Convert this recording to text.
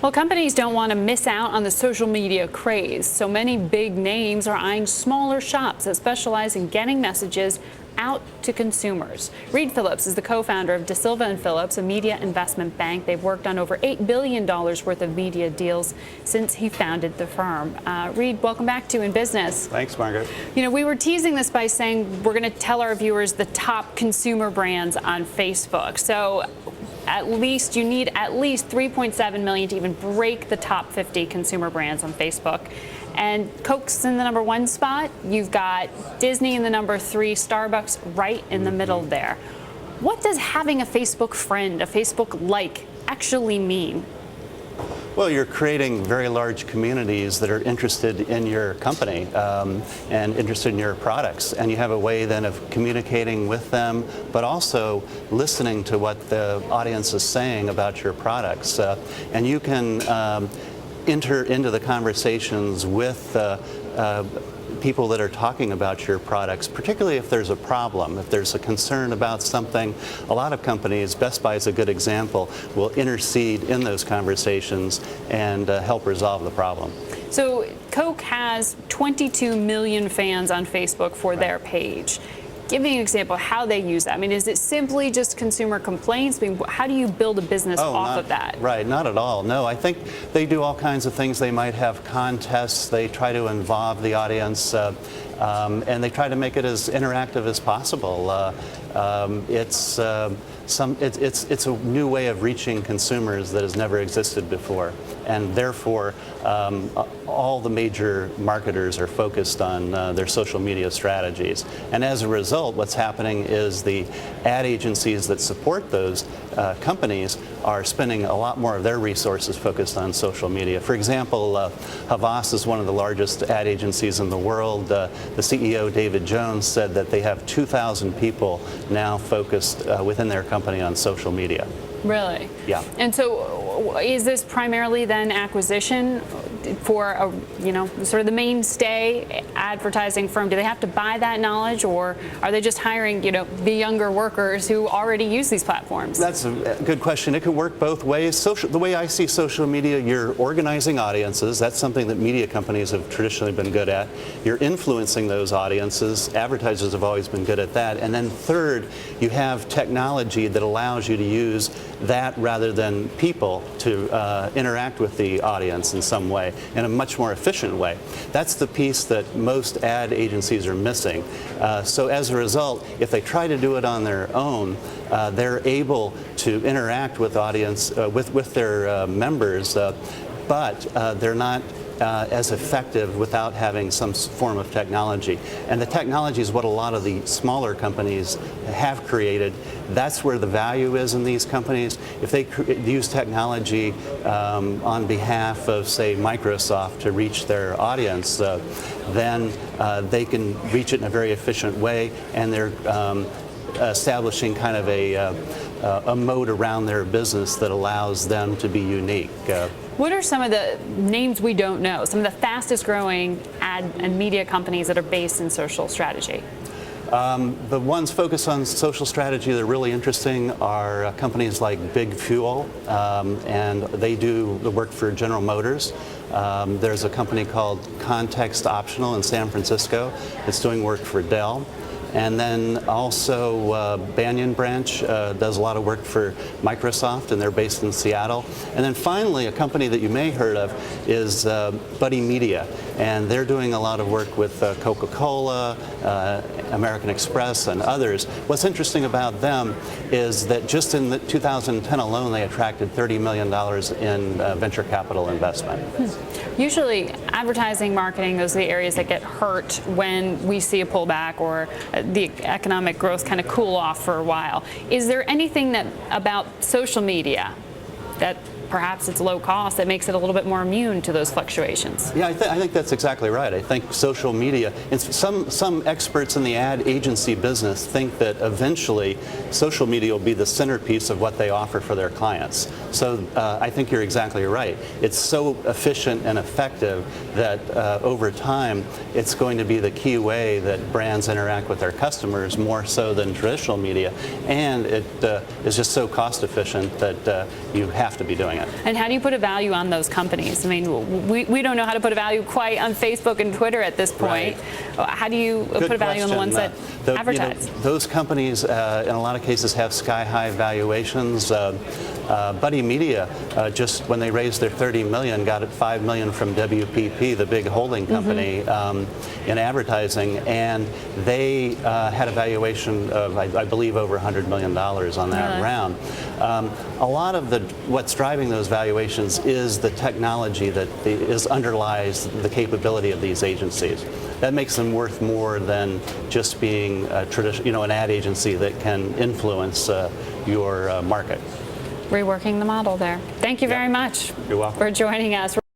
Well, companies don't want to miss out on the social media craze, so many big names are eyeing smaller shops that specialize in getting messages out to consumers. Reed Phillips is the co-founder of De Silva and Phillips, a media investment bank. They've worked on over $8 billion worth of media deals since he founded the firm. Reed, welcome back to InBusiness. Thanks, Margaret. You know, we were teasing this by saying we're going to tell our viewers the top consumer brands on Facebook. So you need at least 3.7 million to even break the top 50 consumer brands on Facebook. And Coke's in the #1 spot. You've got Disney in the #3, Starbucks right in the middle there. What does having a Facebook friend, a Facebook like, actually mean? Well, you're creating very large communities that are interested in your company and interested in your products. And you have a way then of communicating with them, but also listening to what the audience is saying about your products. And you can enter into the conversations with people that are talking about your products, particularly if there's a problem, if there's a concern about something. A lot of companies, Best Buy is a good example, will intercede in those conversations and help resolve the problem. So Coke has 22 million fans on Facebook for their page. Give me an example of how they use that. I mean, is it simply just consumer complaints? I mean, how do you build a business off of that? Right, not at all. No, I think they do all kinds of things. They might have contests. They try to involve the audience, and they try to make it as interactive as possible. It's a new way of reaching consumers that has never existed before, and therefore all the major marketers are focused on their social media strategies. And as a result, what's happening is the ad agencies that support those companies are spending a lot more of their resources focused on social media. For example, Havas is one of the largest ad agencies in the world. The CEO, David Jones, said that they have 2,000 people now focused within their company on social media. Really? Yeah. And so is this primarily then acquisition for sort of the mainstay advertising firm? Do they have to buy that knowledge, or are they just hiring, the younger workers who already use these platforms? That's a good question. It could work both ways. The way I see social media, you're organizing audiences. That's something that media companies have traditionally been good at. You're influencing those audiences. Advertisers have always been good at that. And then third, you have technology that allows you to use that rather than people to interact with the audience in some way, in a much more efficient way. That's the piece that most ad agencies are missing. So as a result, if they try to do it on their own, they're able to interact with audience, with their members, but they're not as effective without having some form of technology. And the technology is what a lot of the smaller companies have created. That's where the value is in these companies. If they use technology on behalf of, say, Microsoft to reach their audience, then they can reach it in a very efficient way, and they're establishing kind of a moat around their business that allows them to be unique. What are some of the names we don't know, some of the fastest growing ad and media companies that are based in social strategy? The ones focused on social strategy that are really interesting are companies like Big Fuel, and they do the work for General Motors. There's a company called Context Optional in San Francisco that's doing work for Dell. And then also Banyan Branch does a lot of work for Microsoft, and they're based in Seattle. And then finally, a company that you may have heard of is Buddy Media, and they're doing a lot of work with Coca-Cola, American Express, and others. What's interesting about them is that just in 2010 alone, they attracted $30 million in venture capital investment. Usually, advertising, marketing, those are the areas that get hurt when we see a pullback or the economic growth kind of cool off for a while. Is there anything about social media that perhaps it's low cost that makes it a little bit more immune to those fluctuations? Yeah, I think that's exactly right. I think social media, and some experts in the ad agency business think that eventually social media will be the centerpiece of what they offer for their clients. So I think you're exactly right. It's so efficient and effective that over time it's going to be the key way that brands interact with their customers more so than traditional media, and it is just so cost efficient that you have to be doing doing it. And how do you put a value on those companies? I mean, we don't know how to put a value quite on Facebook and Twitter at this point. Right. How do you Good put a value on the ones that advertise? Those companies, in a lot of cases, have sky-high valuations. Buddy Media, just when they raised their $30 million, got it $5 million from WPP, the big holding company, in advertising, and they had a valuation of, I believe, over $100 million on that round. A lot of what's driving those valuations is the technology that underlies the capability of these agencies. That makes them worth more than just being an ad agency that can influence your market. Reworking the model there. Thank you very much You're welcome. for joining us.